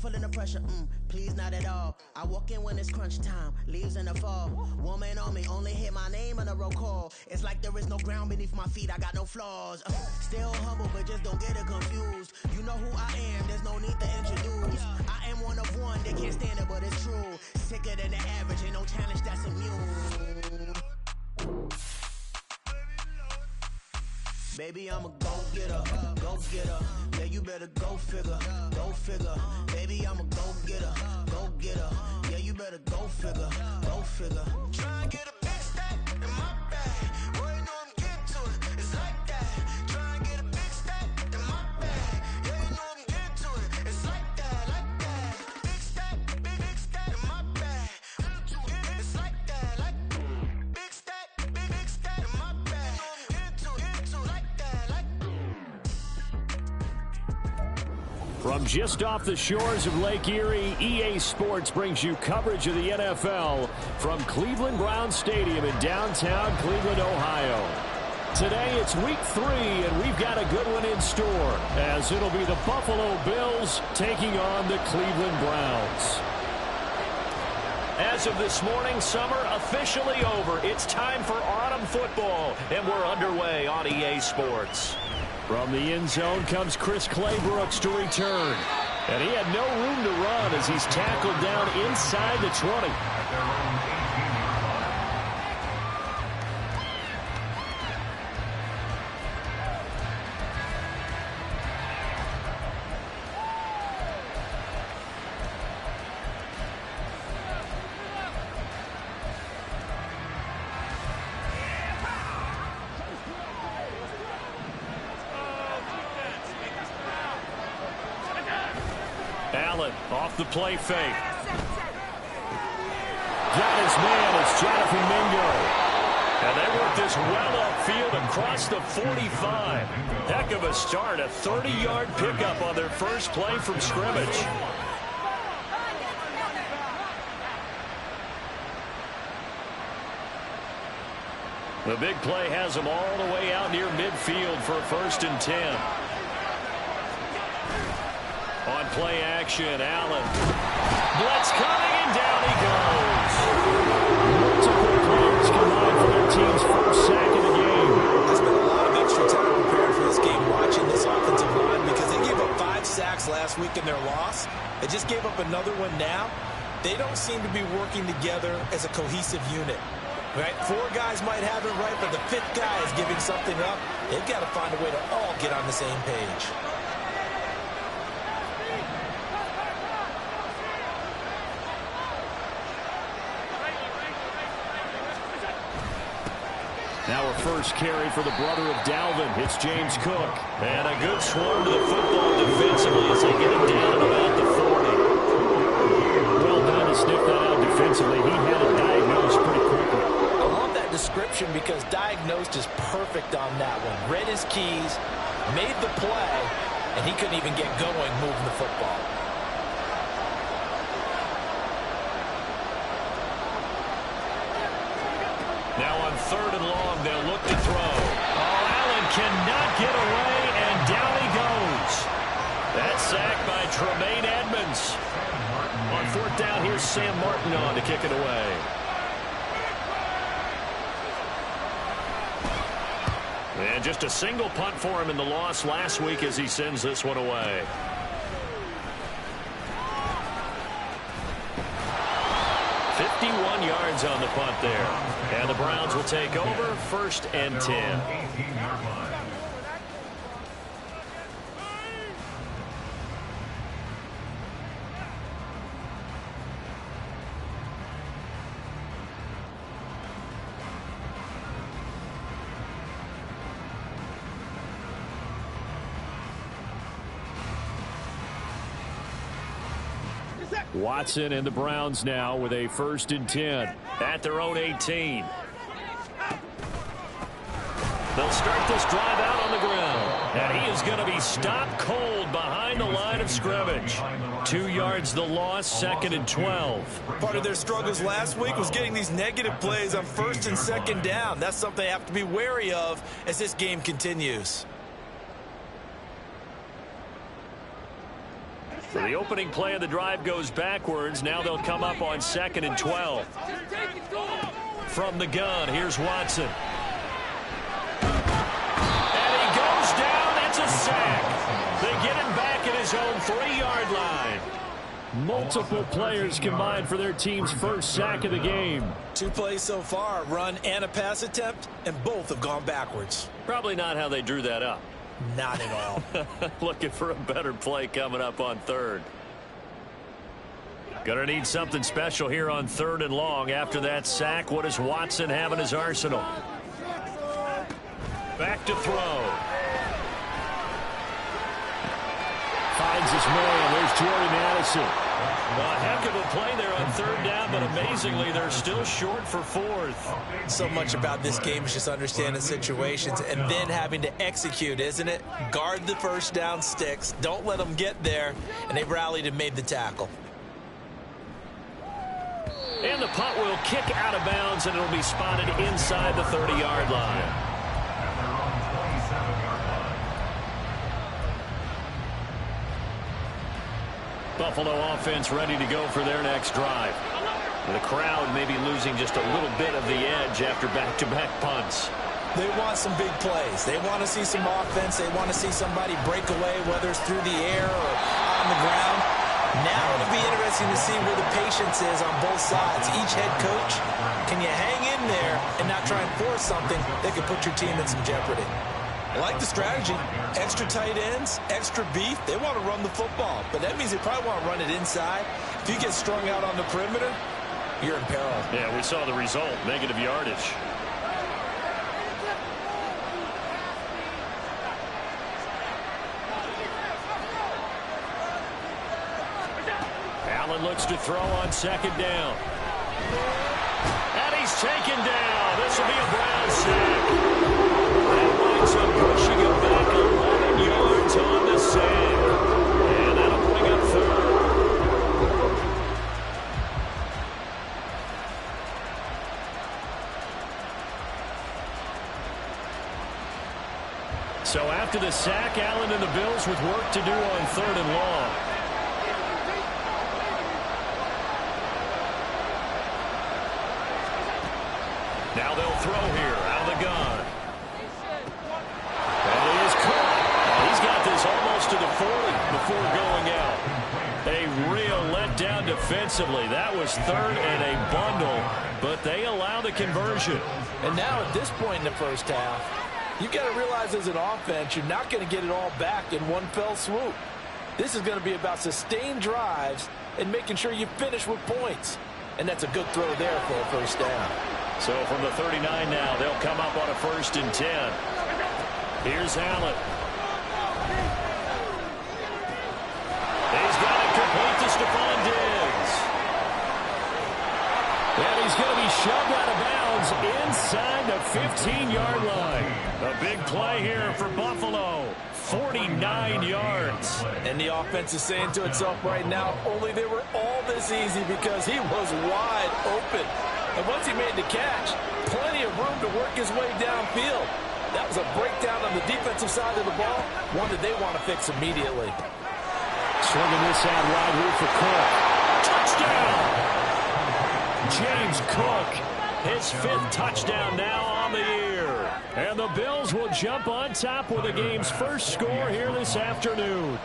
feeling the pressure, please not at all. I walk in when it's crunch time, leaves in the fall. Woman on me, only hit my name on a roll call. It's like there is no ground beneath my feet, I got no flaws. Still humble, but just don't get it confused. You know who I am, there's no need to introduce. I am one of one, they can't stand it, but it's true. Sicker than the average, ain't no challenge that's immune. Baby, I'm a go-getter, go-getter. Yeah, you better go figure, go figure. Baby, I'm a go-getter, go-getter. Yeah, you better go figure, go figure. Try and get a big stack in my bag. Boy, you know I'm getting to it, it's like that. Try and get a big stack in my bag. Yeah, you know I'm getting to it, it's like that, like that. Big stack in my bag. It's like that, like big stack in my bag. Into like that, like. From just off the shores of Lake Erie, EA Sports brings you coverage of the NFL from Cleveland Browns Stadium in downtown Cleveland, Ohio. Today it's week 3, and we've got a good one in store, as it'll be the Buffalo Bills taking on the Cleveland Browns. As of this morning, summer officially over. It's time for autumn football, and we're underway on EA Sports. From the end zone comes Chris Claybrooks to return. And he had no room to run as he's tackled down inside the 20. Allen off the play fake. Got his man. It's Jonathan Mingo. And they work this well upfield across the 45. Heck of a start. A 30-yard pickup on their first play from scrimmage. The big play has them all the way out near midfield for a 1st and 10. On play action, Allen. Blitz coming, and down he goes. Multiple players combined for their team's first sack of the game. I spent a lot of extra time preparing for this game watching this offensive line because they gave up 5 sacks last week in their loss. They just gave up another one now. They don't seem to be working together as a cohesive unit. Right? 4 guys might have it right, but the 5th guy is giving something up. They've got to find a way to all get on the same page. Now a first carry for the brother of Dalvin. It's James Cook. And a good swarm to the football defensively as they get him down about the 40. Well done to sniff that out defensively. He had it diagnosed pretty quickly. I love that description because diagnosed is perfect on that one. Read his keys, made the play, and he couldn't even get going moving the football. Now on 3rd and long, they'll look to throw. Oh, Allen cannot get away, and down he goes. That sack by Tremaine Edmonds. On 4th down, here's Sam Martin on to kick it away. And just a single punt for him in the loss last week as he sends this one away. Yards on the punt there. And the Browns will take over 1st and 10. Watson and the Browns now with a 1st and 10 at their own 18. They'll start this drive out on the ground. And he is going to be stopped cold behind the line of scrimmage. 2 yards the loss, 2nd and 12. Part of their struggles last week was getting these negative plays on 1st and 2nd down. That's something they have to be wary of as this game continues. So the opening play of the drive goes backwards. Now they'll come up on 2nd and 12. From the gun, here's Watson. And he goes down. It's a sack. They get him back at his own 3-yard line. Multiple players combined for their team's first sack of the game. 2 plays so far, a run and a pass attempt, and both have gone backwards. Probably not how they drew that up. Not at all. Looking for a better play coming up on 3rd. Gonna need something special here on 3rd and long. After that sack, what does Watson have in his arsenal? Back to throw. Finds his man. There's Jordan Addison. A heck of a play there on 3rd down, but amazingly, they're still short for 4th. So much about this game is just understanding situations and then having to execute, isn't it? Guard the first down sticks. Don't let them get there. And they've rallied and made the tackle. And the punt will kick out of bounds, and it'll be spotted inside the 30-yard line. Buffalo offense ready to go for their next drive. The crowd may be losing just a little bit of the edge after back-to-back punts. They want some big plays. They want to see some offense. They want to see somebody break away, whether it's through the air or on the ground. Now it'll be interesting to see where the patience is on both sides. Each head coach, can you hang in there and not try and force something that could put your team in some jeopardy? I like the strategy. Extra tight ends, extra beef. They want to run the football, but that means they probably want to run it inside. If you get strung out on the perimeter, you're in peril. Yeah, we saw the result, negative yardage. Allen looks to throw on 2nd down. And he's taken down. This will be a Brown sack. That winds up pushing him back 11 yards on the sack. And that'll bring up 3rd. So after the sack, Allen and the Bills with work to do on 3rd and long. Now they'll throw here out of the gun. And he is caught. He's got this almost to the 40 before going out. A real letdown defensively. That was 3rd and a bundle, but they allow the conversion. And now at this point in the first half, you've got to realize as an offense, you're not going to get it all back in one fell swoop. This is going to be about sustained drives and making sure you finish with points. And that's a good throw there for a first down. So from the 39 now, they'll come up on a 1st and 10. Here's Allen. He's got it complete to Stephon Diggs. And he's going to be shoved out of bounds inside the 15-yard line. A big play here for Buffalo. 49 yards. And the offense is saying to itself right now, only they were all this easy because he was wide open. And once he made the catch, plenty of room to work his way downfield. That was a breakdown on the defensive side of the ball, one that they want to fix immediately. Swinging this out wide here for Cook. Touchdown! James Cook, his 5th touchdown now on the year. And the Bills will jump on top with the game's first score here this afternoon.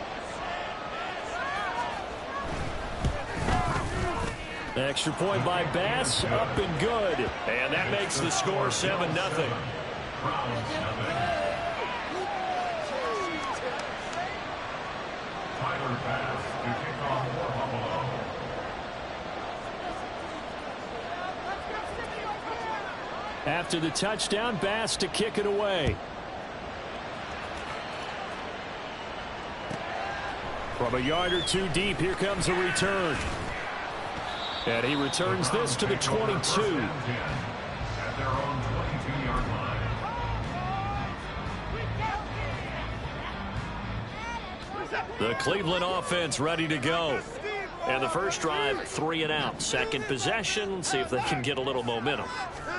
Extra point by Bass, up and good. And that makes the score 7-0. After the touchdown, Bass to kick it away. From a yard or two deep, here comes a return. And he returns this to the 22. The Cleveland offense ready to go. And the first drive, 3 and out. Second possession, see if they can get a little momentum.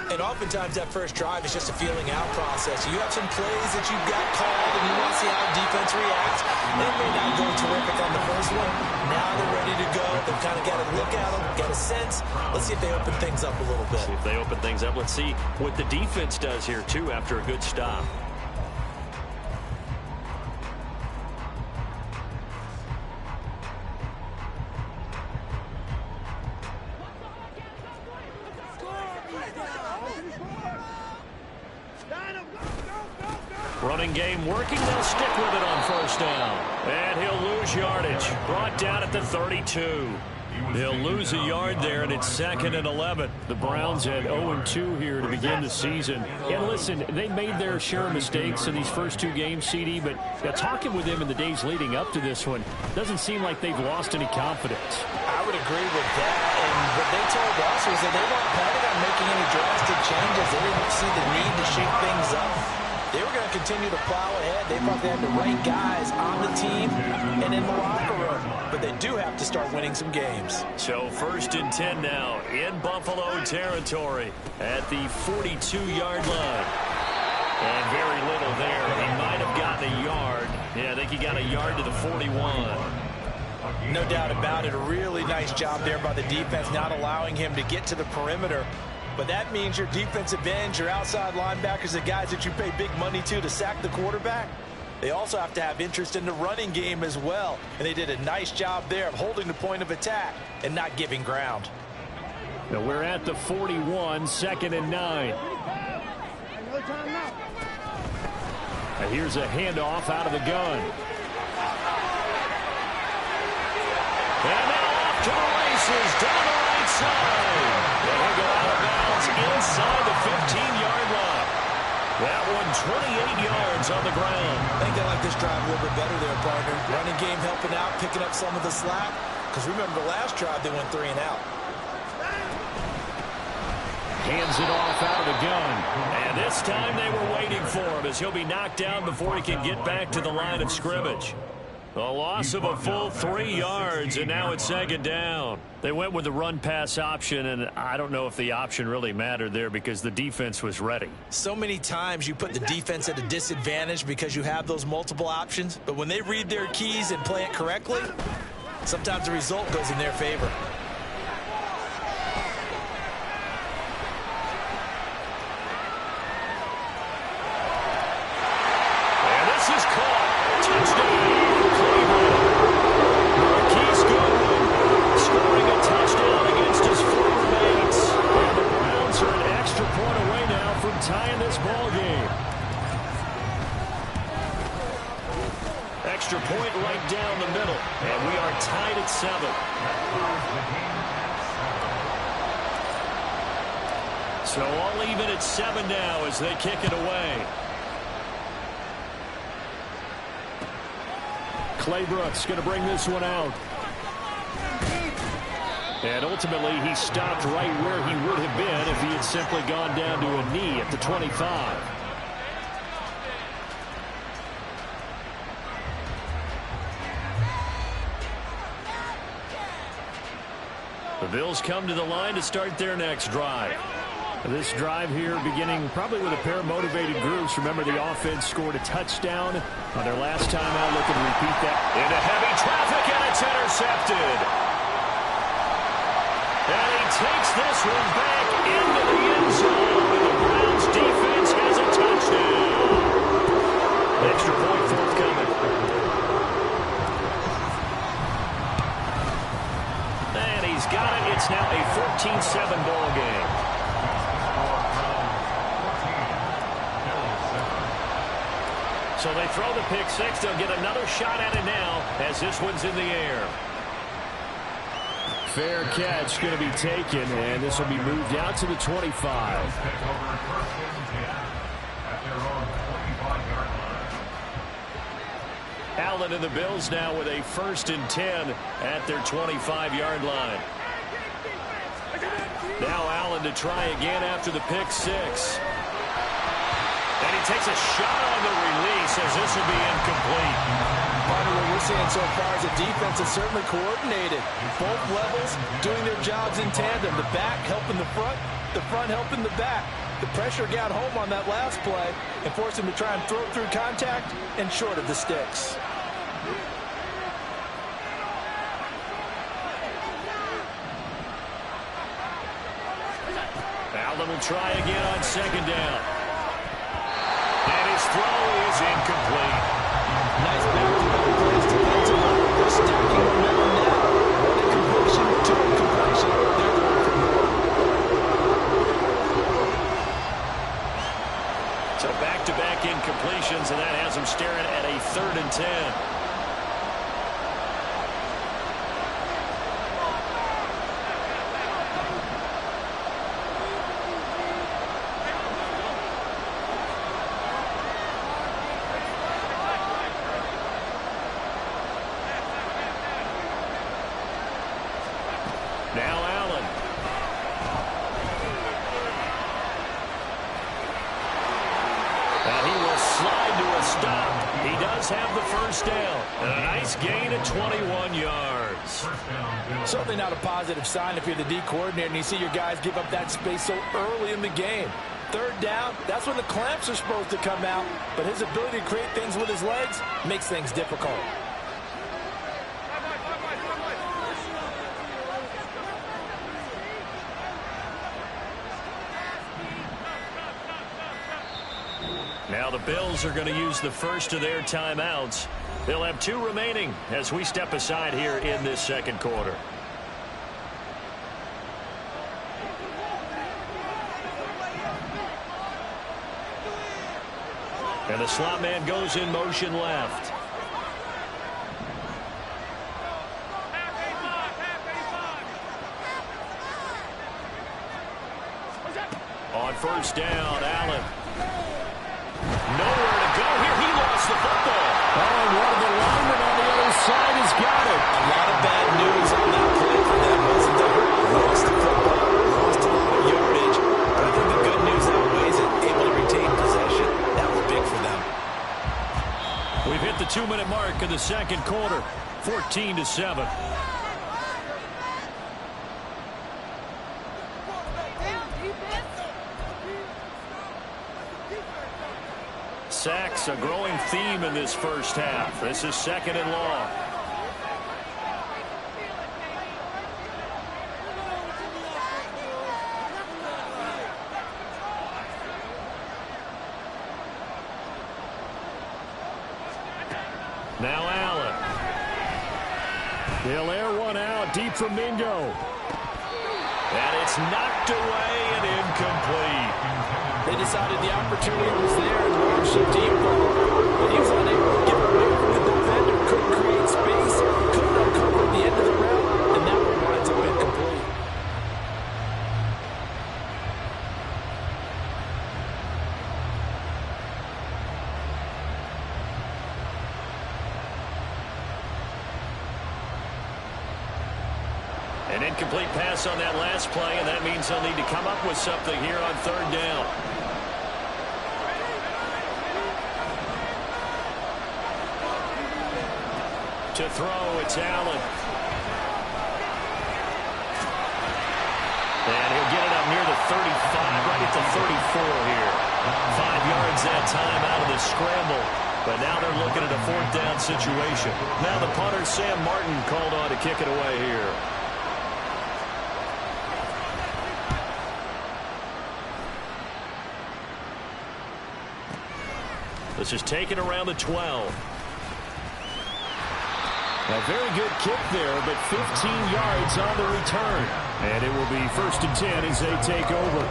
And oftentimes that first drive is just a feeling out process. You have some plays that you've got called and you want to see how the defense reacts. They may not go terrific on the first one. Now they're ready to go. They've kind of got to look at them, get a sense. Let's see if they open things up a little bit. See if they open things up. Let's see what the defense does here, too, after a good stop. Running game working. They'll stick with it on first down. And he'll lose yardage. Brought down at the 32. They'll lose a yard there, and it's 2nd and 11. The Browns had 0-2 here to begin the season. And listen, they made their share of mistakes in these first 2 games, CD, but talking with them in the days leading up to this one, doesn't seem like they've lost any confidence. I would agree with that. And what they told us was that they weren't planning on making any drastic changes. They didn't see the need to shake things up. They were going to continue to plow ahead. They thought they had the right guys on the team and in the locker room. But they do have to start winning some games. So 1st and 10 now in Buffalo territory at the 42-yard line. And very little there. He might have gotten a yard. Yeah, I think he got a yard to the 41. No doubt about it. A really nice job there by the defense, not allowing him to get to the perimeter. But that means your defensive ends, your outside linebackers, the guys that you pay big money to sack the quarterback, they also have to have interest in the running game as well. And they did a nice job there of holding the point of attack and not giving ground. Now we're at the 41, 2nd and 9. Now here's a handoff out of the gun. And now off to the races down the right side. They'll go out of bounds inside the 15-yard line. That one 28 yards on the ground. I think they like this drive a little bit better there, partner. Running game helping out, picking up some of the slack. Because remember the last drive, they went 3 and out. Hands it off out of the gun. And this time they were waiting for him as he'll be knocked down before he can get back to the line of scrimmage. A loss of a full 3 yards, and now it's 2nd down. They went with the run-pass option, and I don't know if the option really mattered there because the defense was ready. So many times you put the defense at a disadvantage because you have those multiple options, but when they read their keys and play it correctly, sometimes the result goes in their favor. And this is caught. Touchdown. Scoring a touchdown against his former mates. And the Browns are an extra point away now from tying this ball game. Extra point right down the middle. And we are tied at 7. So all even at 7 now as they kick it away. Claybrook's going to bring this one out. And ultimately, he stopped right where he would have been if he had simply gone down to a knee at the 25. The Bills come to the line to start their next drive. This drive here beginning probably with a pair of motivated groups. Remember, the offense scored a touchdown on their last time out. Looking to repeat that. Into heavy traffic, and it's intercepted. And he takes this one back into the end zone. And the Browns defense has a touchdown. Extra point forthcoming. And he's got it. It's now a 14-7 ball game. So they throw the pick six. They'll get another shot at it now as this one's in the air. Fair catch going to be taken, and this will be moved out to the 25. Allen and the Bills now with a 1st and 10 at their 25-yard line. Now Allen to try again after the pick six. And he takes a shot on the release as this will be incomplete. Part of what we're seeing so far is the defense is certainly coordinated. Both levels doing their jobs in tandem. The back helping the front helping the back. The pressure got home on that last play and forced him to try and throw through contact and short of the sticks. Allen will try again on second down. And his throw is incomplete. Nice back-to-back plays defensively. They're stacking momentum now. One incompletion, two incompletion. They're going for more. So back-to-back incompletions, and that has him staring at a 3rd and 10. Now Allen. And he will slide to a stop. He does have the first down. And a nice gain of 21 yards. Certainly not a positive sign if you're the D coordinator and you see your guys give up that space so early in the game. 3rd down, that's when the clamps are supposed to come out. But his ability to create things with his legs makes things difficult. Now the Bills are going to use the first of their timeouts. They'll have 2 remaining as we step aside here in this second quarter. And the slot man goes in motion left. On first down, Allen. Nowhere to go here. He lost the football. Oh, one of the linemen on the other side has got it. A lot of bad news on that play for them, wasn't there? Lost the football, lost a lot of yardage. But I think the good news outweighs it. Able to retain possession. That was big for them. We've hit the 2-minute mark in the second quarter. 14-7. Sacks, a growing theme in this first half. This is 2nd and long. Now Allen. They'll air one out deep from Mingo. And it's knocked away and incomplete. They decided the opportunity was there and leadership deep ball. But he was unable to get away from the defender. Couldn't create space. Couldn't uncover the end of the route. And that one winds up incomplete. An incomplete pass on that last play, and that means they'll need to come up with something here on 3rd down. To throw, it's Allen. And he'll get it up near the 35, right at the 34 here. 5 yards that time out of the scramble. But now they're looking at a 4th down situation. Now the punter, Sam Martin, called on to kick it away here. This is taken around the 12. A very good kick there, but 15 yards on the return. And it will be 1st and 10 as they take over.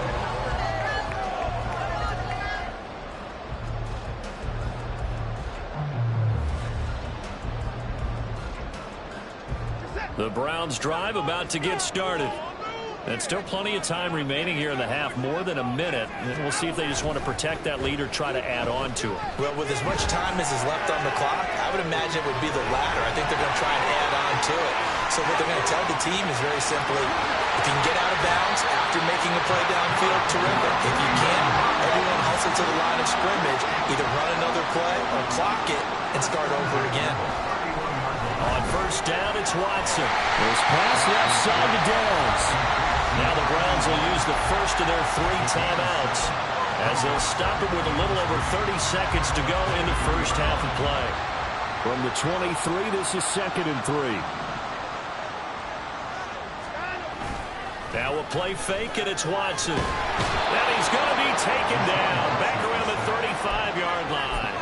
The Browns drive about to get started. And still plenty of time remaining here in the half, more than a minute. And we'll see if they just want to protect that lead or try to add on to it. Well, with as much time as is left on the clock, I would imagine it would be the latter. I think they're going to try and add on to it. So what they're going to tell the team is very simply, if you can get out of bounds after making a play downfield, terrific. If you can't, everyone hustle to to the line of scrimmage, either run another play or clock it and start over again. On first down, it's Watson. There's pass left side to Downs. Now the Browns will use the first of their 3 timeouts as they'll stop it with a little over 30 seconds to go in the first half of play. From the 23, this is 2nd and 3. Now a play fake, and it's Watson. And he's going to be taken down back around the 35-yard line.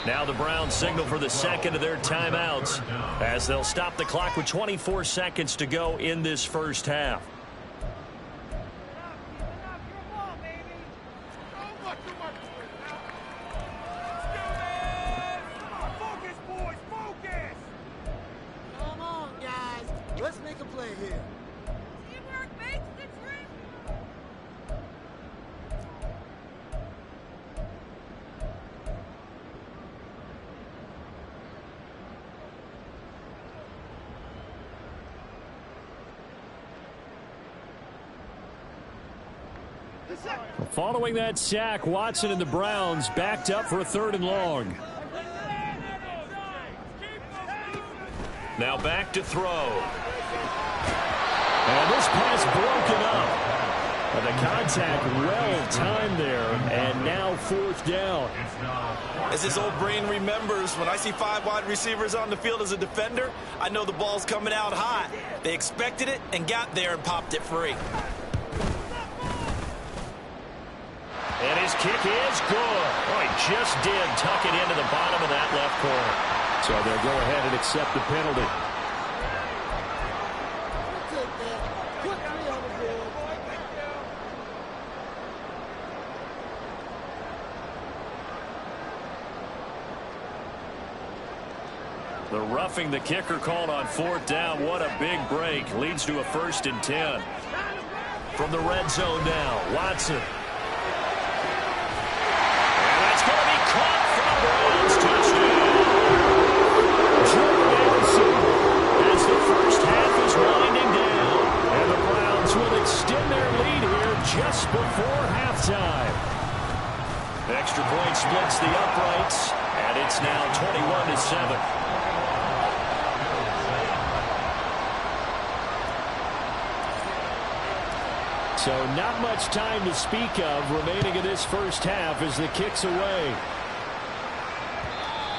Now the Browns signal for the second of their timeouts as they'll stop the clock with 24 seconds to go in this first half. Come on, guys. Let's make a play here. Teamwork makes the dream. Following that sack, Watson and the Browns backed up for a 3rd and long. Now back to throw. And this pass broken up. But the contact well timed there, and now 4th down. As his old brain remembers, when I see 5 wide receivers on the field as a defender, I know the ball's coming out hot. They expected it and got there and popped it free. And his kick is good. Oh, he just did tuck it into the bottom of that left corner. So they'll go ahead and accept the penalty. We'll take that. Put 3 on the board. The roughing the kicker called on 4th down. What a big break. Leads to a 1st and 10. From the red zone now, Watson. And that's going to be caught for the Browns. Touchdown. As the first half is winding down. And the Browns will extend their lead here just before halftime. Extra point splits the uprights. And it's now 21-7. So not much time to speak of remaining in this first half as the kick's away.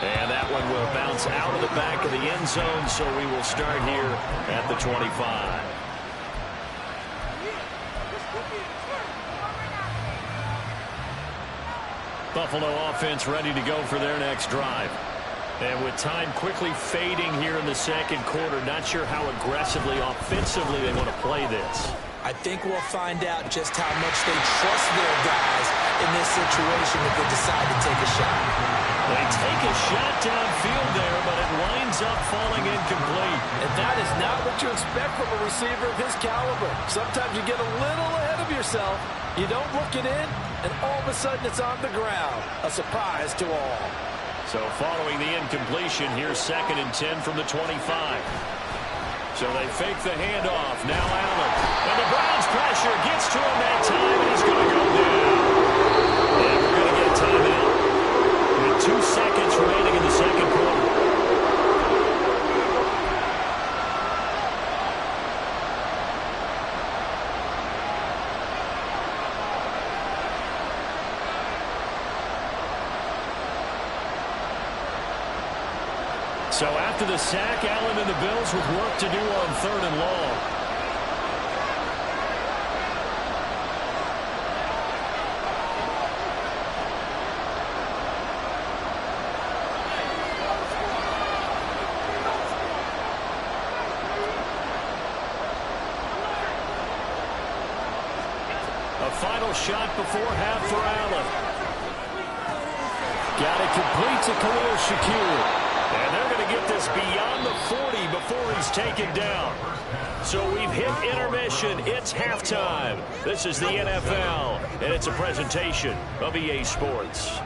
And that one will bounce out of the back of the end zone, so we will start here at the 25. Buffalo offense ready to go for their next drive. And with time quickly fading here in the second quarter, not sure how aggressively, offensively they want to play this. I think we'll find out just how much they trust their guys in this situation if they decide to take a shot. They take a shot downfield there, but it winds up falling incomplete. And that is not what you expect from a receiver of his caliber. Sometimes you get a little ahead of yourself, you don't look it in, and all of a sudden it's on the ground. A surprise to all. So following the incompletion, here's 2nd and 10 from the 25. So they fake the handoff. Now Allen. And the Browns pressure gets to him that time, and he's going to go down. And we're going to get a timeout. With 2 seconds remaining in the second quarter. So after the sack, Allen and the Bills with work to do on 3rd and long. A final shot before half for Allen. Got it complete to Khalil Shakir. And they're going to get this beyond the 40 before he's taken down. So we've hit intermission. It's halftime. This is the NFL, and it's a presentation of EA Sports.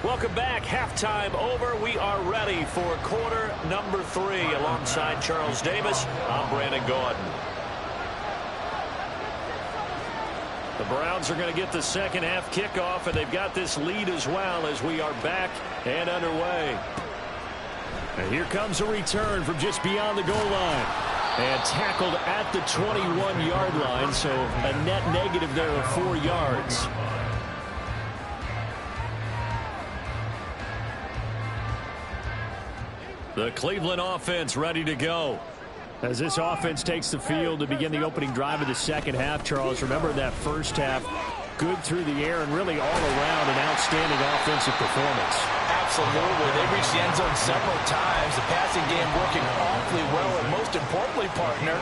Welcome back. Halftime over. We are ready for quarter number 3. Alongside Charles Davis, I'm Brandon Gaudin. The Browns are going to get the second half kickoff, and they've got this lead as well as we are back and underway. And here comes a return from just beyond the goal line. And tackled at the 21-yard line, so a net negative there of 4 yards. The Cleveland offense ready to go. As this offense takes the field to begin the opening drive of the second half, Charles, remember that first half, good through the air and really all around an outstanding offensive performance. Absolutely. They reached the end zone several times. The passing game working awfully well, and most importantly, partner.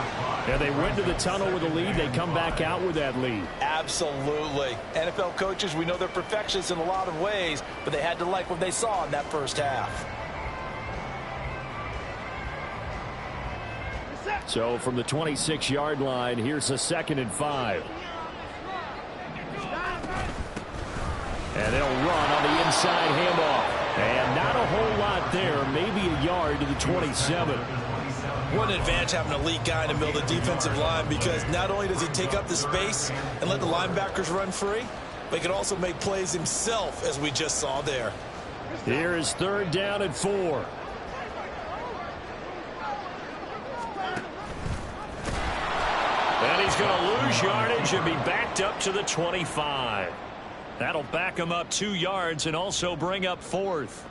Yeah, they went to the tunnel with a lead. They come back out with that lead. Absolutely. NFL coaches, we know they're perfectionists in a lot of ways, but they had to like what they saw in that first half. So from the 26-yard line, here's a 2nd and 5. And they'll run on the inside handoff. And not a whole lot there, maybe a yard to the 27. What an advantage having an elite guy in the middle of the defensive line, because not only does he take up the space and let the linebackers run free, but he can also make plays himself, as we just saw there. Here is 3rd down and 4. And he's going to lose yardage and be backed up to the 25. That'll back him up 2 yards and also bring up 4th.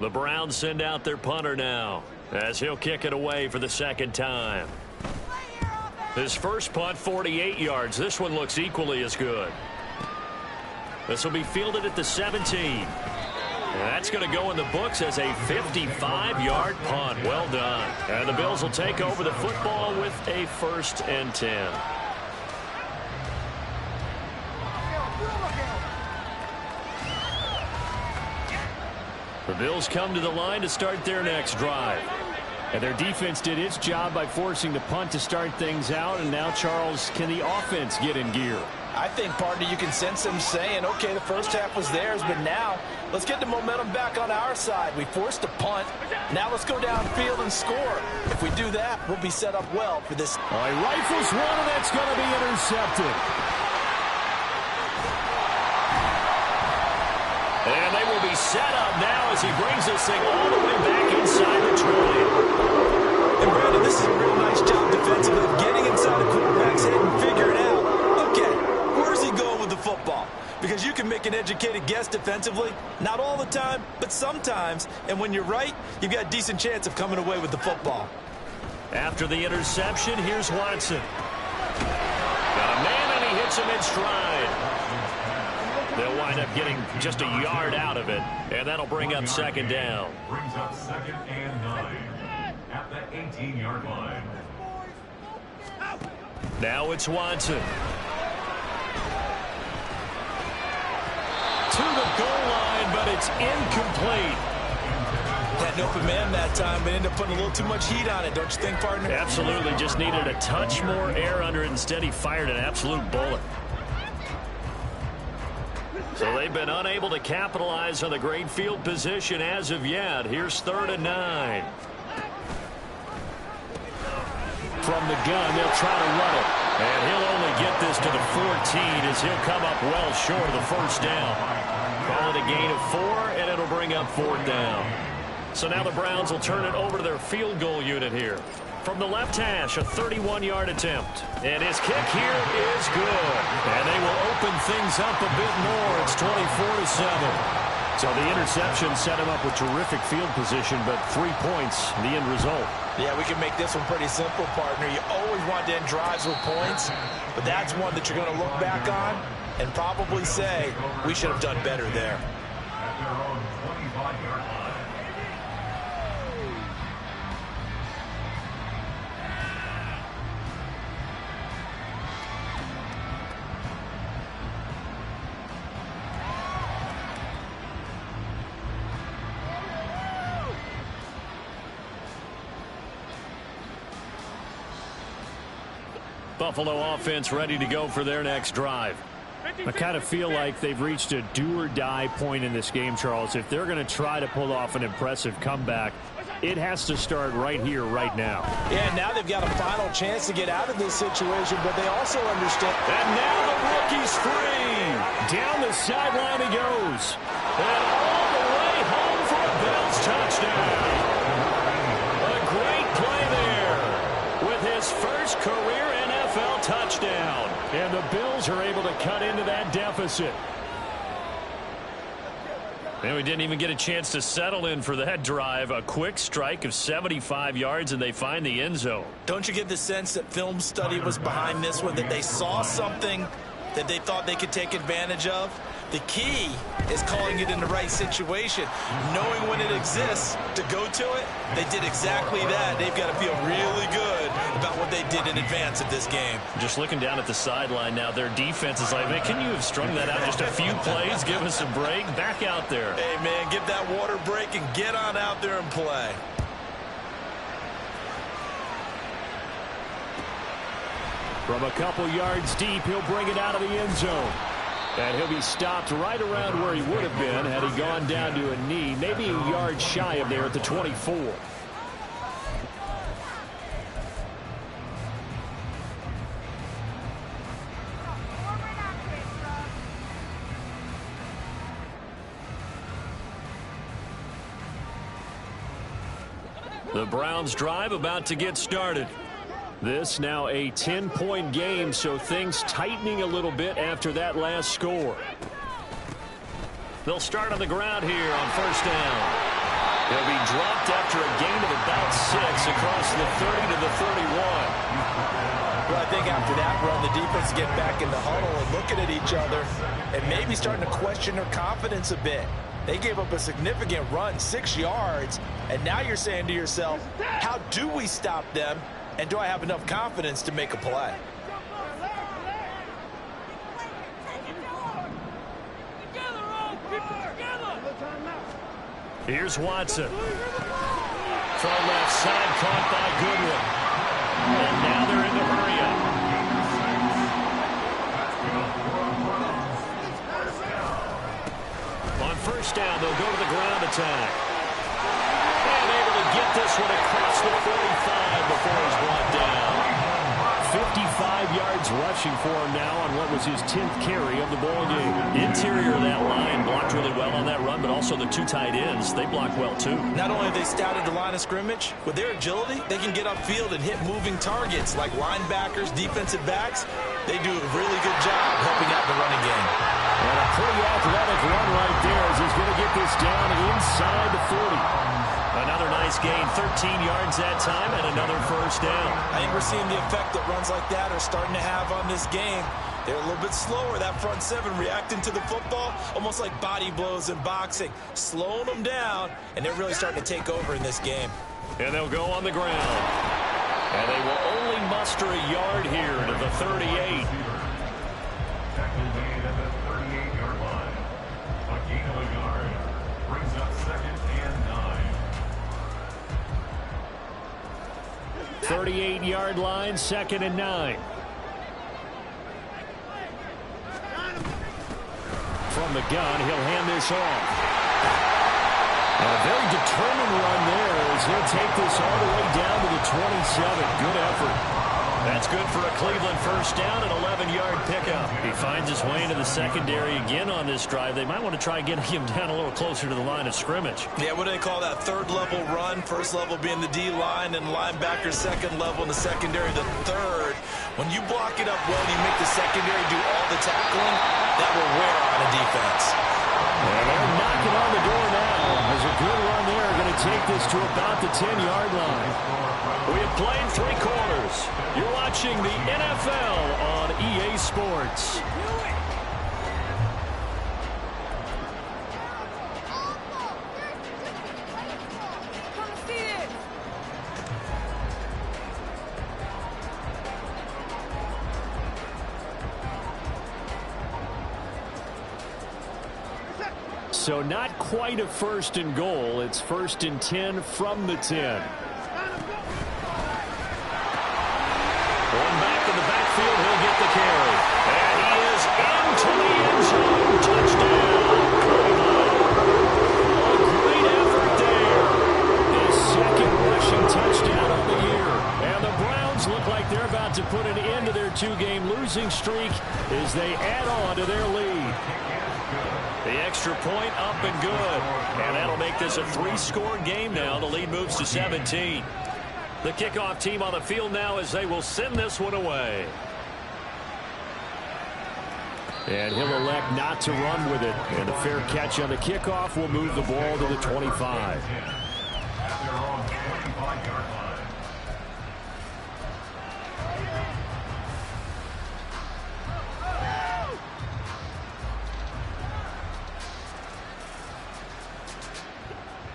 The Browns send out their punter now as he'll kick it away for the 2nd time. His first punt, 48 yards. This one looks equally as good. This will be fielded at the 17. That's going to go in the books as a 55-yard punt. Well done. And the Bills will take over the football with a 1st and 10. The Bills come to the line to start their next drive. And their defense did its job by forcing the punt to start things out. And now, Charles, can the offense get in gear? I think, partner, you can sense them saying, okay, the first half was theirs, but now let's get the momentum back on our side. We forced a punt. Now let's go downfield and score. If we do that, we'll be set up well for this. All right, rifles one, and that's going to be intercepted. And they will be set up now as he brings this thing all the way back inside the 20. And, Brandon, this is a real nice job defensively of getting inside the quarterback's head and figuring out, okay, where's he going with the football? Because you can make an educated guess defensively, not all the time, but sometimes. And when you're right, you've got a decent chance of coming away with the football. After the interception, here's Watson. Got a man, and he hits him in stride. They'll wind up getting just a yard out of it, and that'll bring up 2nd down. Brings up 2nd and 9 at the 18-yard line. Now it's Watson. To the goal line, but it's incomplete. Had an open man that time, but ended up putting a little too much heat on it, don't you think, partner? Absolutely. Just needed a touch more air under it. Instead, he fired an absolute bullet. So they've been unable to capitalize on the great field position as of yet. Here's 3rd and 9. From the gun, they'll try to run it. And he'll only get this to the 14 as he'll come up well short of the 1st down. Call it a gain of 4, and it'll bring up 4th down. So now the Browns will turn it over to their field goal unit here. From the left hash, a 31-yard attempt. And his kick here is good. And they will open things up a bit more. It's 24-7. So the interception set him up with terrific field position, but 3 points, the end result. Yeah, we can make this one pretty simple, partner. You always want to end drives with points, but that's one that you're going to look back on and probably say, we should have done better there. At their own 25-yard line. Buffalo offense ready to go for their next drive. I kind of feel like they've reached a do-or-die point in this game, Charles. If they're going to try to pull off an impressive comeback, It has to start right here, right now. Yeah, now they've got a final chance to get out of this situation, but they also understand. And now the rookie's free. Down the sideline he goes. And all the way home for a Bills touchdown. A great play there with his first career NFL touchdown. And the Bills are able to cut into that deficit. And we didn't even get a chance to settle in for that drive. A quick strike of 75 yards, and they find the end zone. Don't you get the sense that film study was behind this one, that they saw something that they thought they could take advantage of? The key is calling it in the right situation, knowing when it exists to go to it. They did exactly that. They've got to feel really good about what they did in advance of this game. Just looking down at the sideline now, their defense is like, man, can you have strung that out just a few plays? Give us a break. Back out there. Hey, man, give that water break and get on out there and play. From a couple yards deep, he'll bring it out of the end zone. And he'll be stopped right around where he would have been had he gone down to a knee, maybe a yard shy of there at the 24. The Browns drive about to get started. This now a 10-point game, so things tightening a little bit after that last score. They'll start on the ground here on first down. He'll be dropped after a gain of about 6 across the 30 to the 31. Well, I think after that run, the defense get back in the huddle and looking at each other and maybe starting to question their confidence a bit. They gave up a significant run, 6 yards, and now you're saying to yourself, how do we stop them? And do I have enough confidence to make a play? Here's Watson. From left side, caught by Goodwin. And now they're in the hurry-up. On first down, they'll go to the ground attack. And able to get this one across the 45 before he's brought down. 55 yards rushing for him now on what was his 10th carry of the ballgame. Interior of that line blocked really well on that run, but also the two tight ends, they blocked well too. Not only have they scouted the line of scrimmage, with their agility, they can get upfield and hit moving targets like linebackers, defensive backs. They do a really good job helping out the running game. And a pretty athletic run right there as he's going to get this down inside the 40. Another nice gain, 13 yards that time, and another first down. I think we're seeing the effect that runs like that are starting to have on this game. They're a little bit slower, that front seven, reacting to the football, almost like body blows in boxing, slowing them down, and they're really starting to take over in this game. And they'll go on the ground. And they will only muster a yard here to the 38. Tackle made at the 38-yard line. A gain of a yard brings up 2nd and 9. 38-yard line, 2nd and 9. From the gun, he'll hand this off. And a very determined run there as he'll take this all the way down to the 27. Good effort. That's good for a Cleveland first down, an 11-yard pickup. He finds his way into the secondary again on this drive. They might want to try getting him down a little closer to the line of scrimmage. Yeah, what do they call that? Third level run. First level being the D-line and linebacker. Second level in the secondary, the third. When you block it up well and you make the secondary do all the tackling, that will wear on a defense. And they're knocking on the door now. There's a good run there. Going to take this to about the 10-yard line. We have played 3 quarters. You're watching the NFL on EA Sports. So not quite a 1st and goal. It's 1st and 10 from the 10. Going back in the backfield, he'll get the carry. And he is into the end zone. Touchdown. A great effort there. His 2nd about to put an end to their 2-game losing streak as they add on to their lead. The extra point up and good. And that'll make this a 3-score game now. The lead moves to 17. The kickoff team on the field now as they will send this one away. And he'll elect not to run with it. And a fair catch on the kickoff will move the ball to the 25.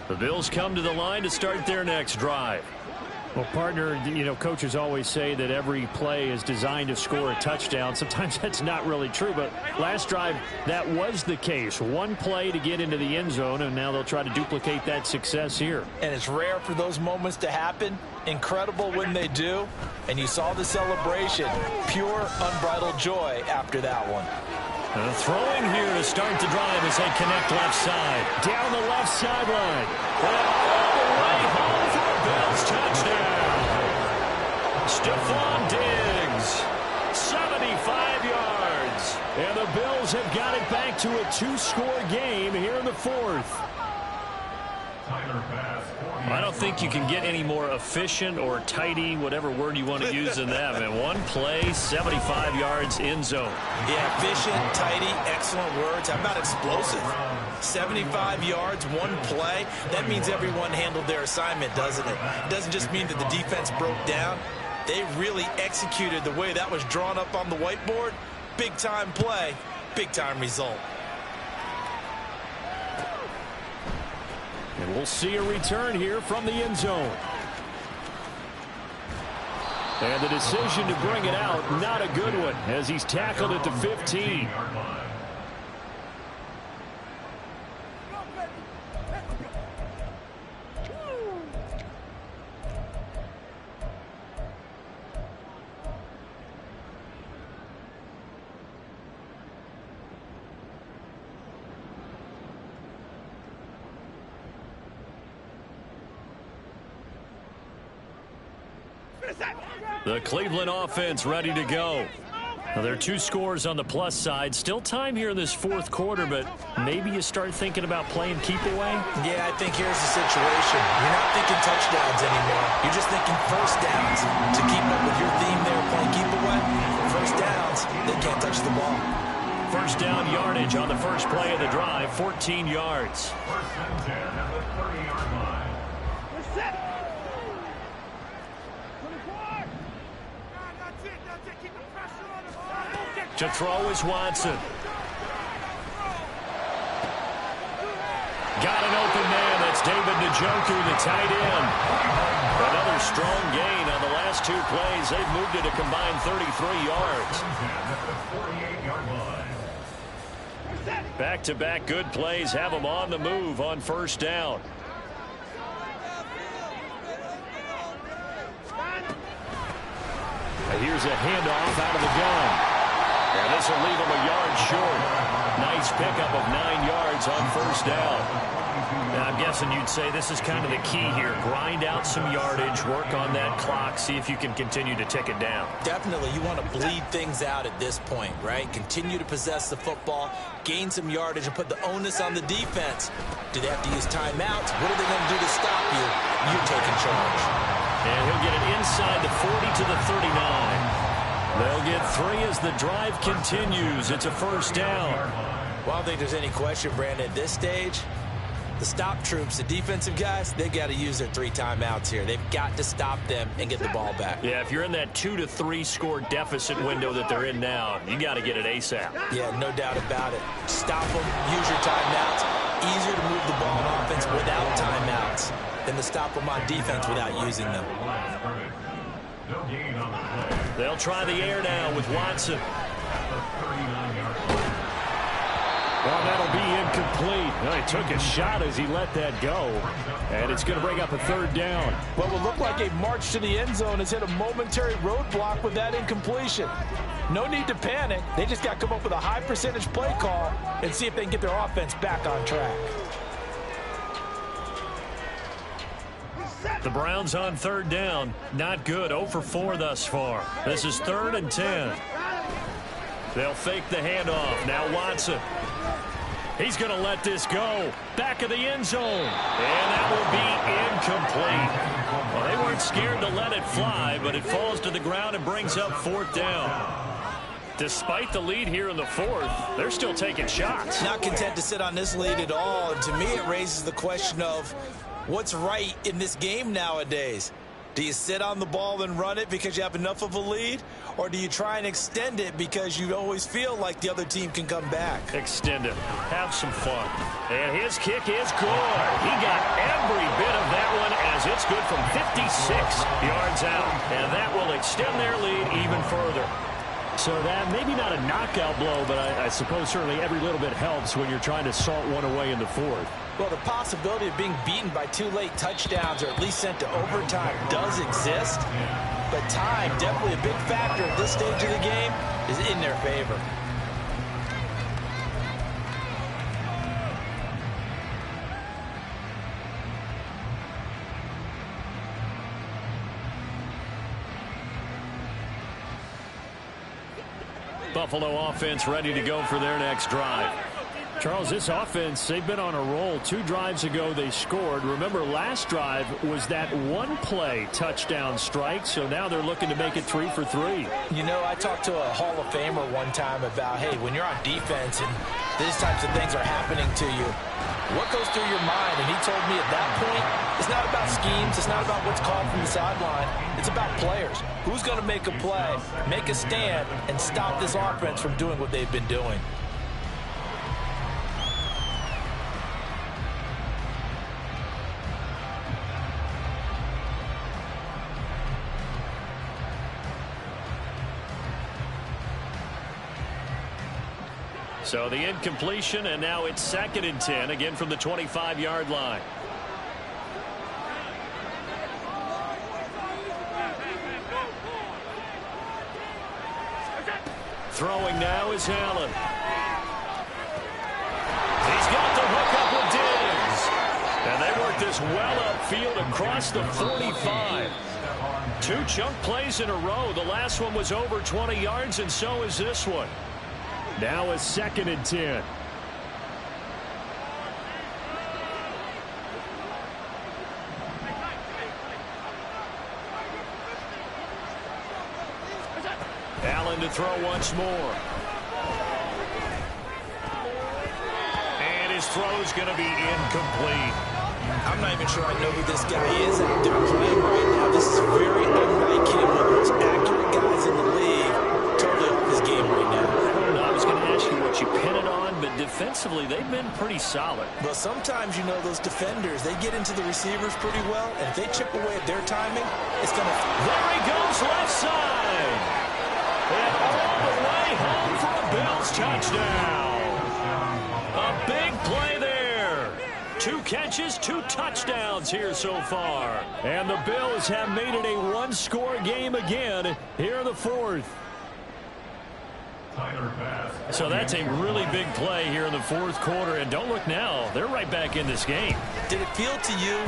The Bills come to the line to start their next drive. Well, partner, you know, coaches always say that every play is designed to score a touchdown. Sometimes that's not really true, but last drive, that was the case. One play to get into the end zone, and now they'll try to duplicate that success here. And it's rare for those moments to happen. Incredible when they do. And you saw the celebration. Pure, unbridled joy after that one. Throwing here to start the drive as they connect left side. Down the left sideline. And all the way home for a Bills touchdown. Stephon Diggs, 75 yards. And the Bills have got it back to a 2-score game here in the 4th. I don't think you can get any more efficient or tidy, whatever word you want to use in that. Man, one play, 75 yards in zone. Yeah, efficient, tidy, excellent words. How about explosive? 75 yards, one play. That means everyone handled their assignment, doesn't it? It doesn't just mean that the defense broke down. They really executed the way that was drawn up on the whiteboard. Big-time play, big-time result. And we'll see a return here from the end zone. And the decision to bring it out, not a good one, as he's tackled at the 15. The Cleveland offense ready to go. Now, there are 2 scores on the plus side. Still time here in this 4th quarter, but maybe you start thinking about playing keep away? Yeah, I think here's the situation. You're not thinking touchdowns anymore. You're just thinking first downs. To keep up with your theme there, playing keep away, first downs, they can't touch the ball. First down yardage on the first play of the drive, 14 yards. First and 10 at the 30-yard line. To throw is Watson. Got an open man. That's David Njoku, the tight end. Another strong gain on the last 2 plays. They've moved it a combined 33 yards. Back-to-back good plays have them on the move on first down. Here's a handoff out of the gun. And this will leave him a yard short. Nice pickup of 9 yards on first down. Now, I'm guessing you'd say this is kind of the key here. Grind out some yardage, work on that clock, see if you can continue to tick it down. Definitely, you want to bleed things out at this point, right? Continue to possess the football, gain some yardage, and put the onus on the defense. Do they have to use timeouts? What are they going to do to stop you? You're taking charge. And he'll get it inside the 40 to the 39. They'll get 3 as the drive continues. It's a first down. Well, I don't think there's any question, Brandon, at this stage. The stop troops, the defensive guys, they've got to use their 3 timeouts here. They've got to stop them and get the ball back. Yeah, if you're in that 2 to 3 score deficit window that they're in now, you got to get it ASAP. Yeah, no doubt about it. Stop them, use your timeouts. Easier to move the ball on offense without timeouts than to stop them on defense without using them. They'll try the air now with Watson. Well, that'll be incomplete. Well, he took a shot as he let that go. And it's going to bring up a 3rd down. What will look like a march to the end zone has hit a momentary roadblock with that incompletion. No need to panic. They just got to come up with a high percentage play call and see if they can get their offense back on track. The Browns on third down. Not good. 0 for 4 thus far. This is 3rd and 10. They'll fake the handoff. Now Watson. He's going to let this go. Back of the end zone. And that will be incomplete. Well, they weren't scared to let it fly, but it falls to the ground and brings up 4th down. Despite the lead here in the 4th, they're still taking shots. Not content to sit on this lead at all. And to me, it raises the question of what's right in this game nowadays. Do you sit on the ball and run it because you have enough of a lead? Or do you try and extend it because you always feel like the other team can come back? Extend it. Have some fun. And his kick is good. He got every bit of that one as it's good from 56 yards out. And that will extend their lead even further. So that maybe not a knockout blow, but I suppose certainly every little bit helps when you're trying to salt one away in the 4th. Well, the possibility of being beaten by 2 late touchdowns or at least sent to overtime does exist. But time, definitely a big factor at this stage of the game, is in their favor. Buffalo offense ready to go for their next drive. Charles, this offense, they've been on a roll. 2 drives ago, they scored. Remember, last drive was that one-play touchdown strike, so now they're looking to make it 3 for 3. You know, I talked to a Hall of Famer one time about, hey, when you're on defense and these types of things are happening to you, what goes through your mind? And he told me at that point, it's not about schemes. It's not about what's called from the sideline. It's about players. Who's going to make a play, make a stand, and stop this offense from doing what they've been doing? So the incompletion, and now it's 2nd and 10, again from the 25-yard line. Throwing now is Allen. He's got the hook up with Diggs. And they work this well upfield across the 45. 2 chunk plays in a row. The last one was over 20 yards, and so is this one. Now a 2nd and 10. Allen to throw once more. And his throw's going to be incomplete. I'm not even sure I know who this guy is out there playing right now. This is very unlike him. One of the most accurate guys in the league. Totally off his game right now. I was going to ask you what you pin it on, but defensively, they've been pretty solid. Well, sometimes, you know, those defenders, they get into the receivers pretty well, and if they chip away at their timing, it's going to... There he goes, left side. And all the way home for a Bills touchdown. A big play there. 2 catches, 2 touchdowns here so far. And the Bills have made it a one-score game again here in the 4th. So that's a really big play here in the 4th quarter. And don't look now, they're right back in this game. Did it feel to you,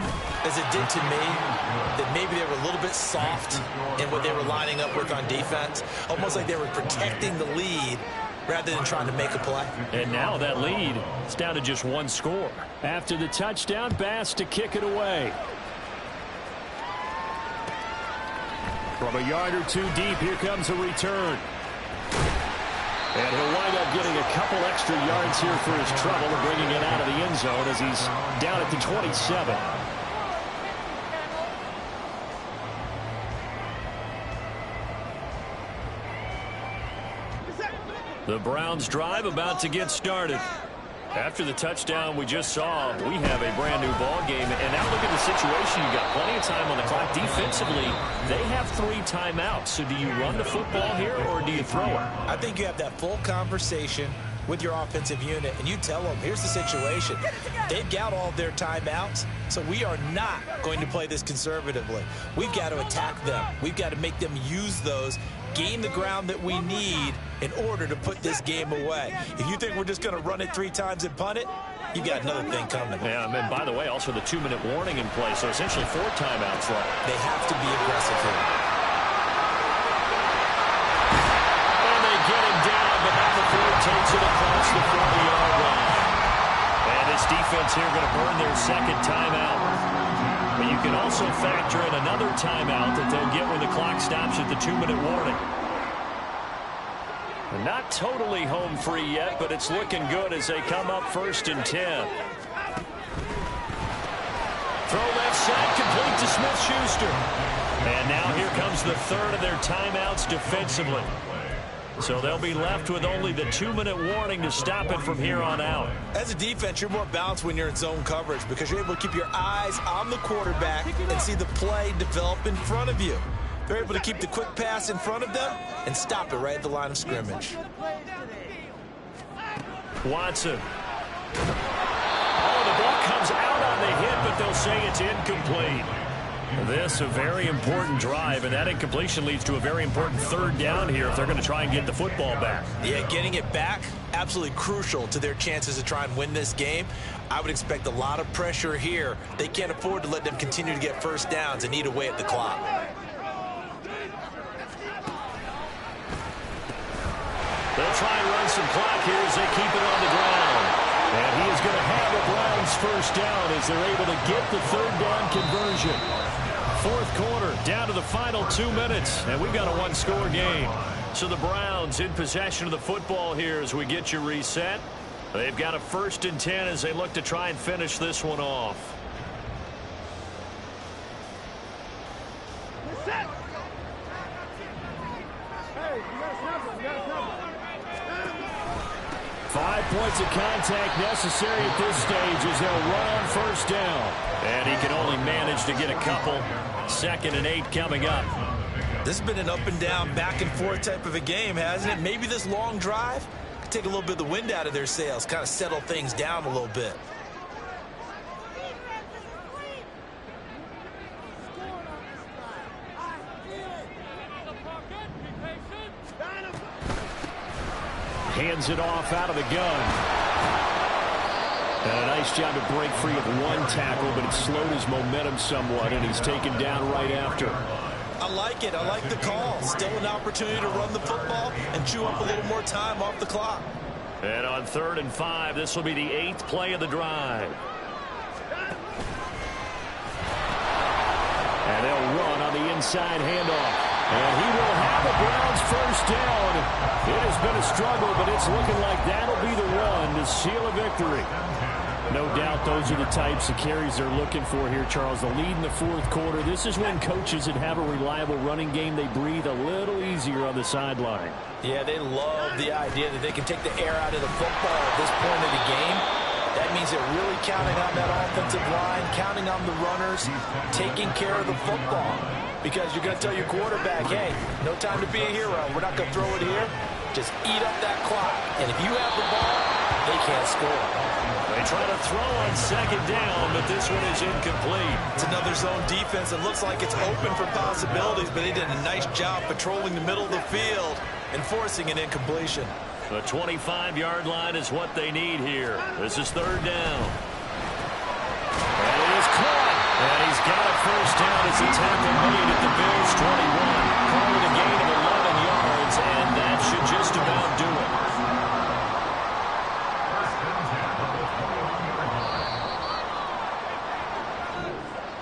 as it did to me, that maybe they were a little bit soft in what they were lining up with on defense? Almost like they were protecting the lead rather than trying to make a play. And now that lead is down to just 1 score. After the touchdown, Bass to kick it away. From a yard or 2 deep, here comes a return. And he'll wind up getting a couple extra yards here for his trouble and bringing it out of the end zone as he's down at the 27. The Browns drive about to get started. After the touchdown we just saw, we have a brand new ball game. And now look at the situation. You got plenty of time on the clock. Defensively, they have 3 timeouts. So do you run the football here or do you throw it? I think you have that full conversation with your offensive unit, and you tell them, here's the situation. They've got all their timeouts, so we are not going to play this conservatively. We've got to attack them. We've got to make them use those, gain the ground that we need in order to put this game away. If you think we're just going to run it 3 times and punt it, you got another thing coming. Yeah, and by the way, also the 2-minute warning in place, so essentially 4 timeouts left. They have to be aggressive here. And they get him down, but now the Ford takes it across the 40-yard line. And this defense here going to burn their second timeout. But you can also factor in another timeout that they'll get when the clock stops at the 2-minute warning. Not totally home free yet, but it's looking good as they come up 1st and 10. Throw left side, complete to Smith-Schuster. And now here comes the third of their timeouts defensively. So they'll be left with only the 2-minute warning to stop it from here on out. As a defense, you're more balanced when you're in zone coverage because you're able to keep your eyes on the quarterback and see the play develop in front of you. They're able to keep the quick pass in front of them and stop it right at the line of scrimmage. Watson. Oh, the ball comes out on the hit, but they'll say it's incomplete. This a very important drive, and that incompletion leads to a very important 3rd down here if they're going to try and get the football back. Yeah, getting it back, absolutely crucial to their chances to try and win this game. I would expect a lot of pressure here. They can't afford to let them continue to get first downs and eat away at the clock. They'll try and run some clock here as they keep it on the ground. And he is going to have the Browns first down as they're able to get the 3rd down conversion. 4th quarter, down to the final 2 minutes, and we've got a 1-score game. So the Browns in possession of the football here as we get you reset. They've got a 1st and 10 as they look to try and finish this one off. Hey, you got something. 5 points of contact necessary at this stage as they'll run on 1st down. And he can only manage to get a couple. 2nd and 8 coming up. This has been an up and down, back and forth type of a game, hasn't it? Maybe this long drive could take a little bit of the wind out of their sails, kind of settle things down a little bit. Hands it off out of the gun. And a nice job to break free of 1 tackle, but it slowed his momentum somewhat, and he's taken down right after. I like it. I like the call. Still an opportunity to run the football and chew up a little more time off the clock. And on 3rd and 5, this will be the 8th play of the drive. And they'll run on the inside handoff. And he will have the Browns first down. It has been a struggle, but it's looking like that'll be the run to seal a victory. No doubt those are the types of carries they're looking for here, Charles. The lead in the 4th quarter. This is when coaches that have a reliable running game, they breathe a little easier on the sideline. Yeah, they love the idea that they can take the air out of the football at this point of the game. That means they're really counting on that offensive line, counting on the runners, taking care of the football. Because you're going to tell your quarterback, hey, no time to be a hero. We're not going to throw it here. Just eat up that clock. And if you have the ball, they can't score. They try to throw on 2nd down, but this one is incomplete. It's another zone defense that looks like it's open for possibilities, but they did a nice job patrolling the middle of the field and forcing an incompletion. The 25-yard line is what they need here. This is 3rd down. And it is caught. And he's got a first down as the tackle made at the Bills' 21. Calling a gain of 11 yards, and that should just about do it.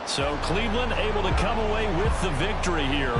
So Cleveland able to come away with the victory here.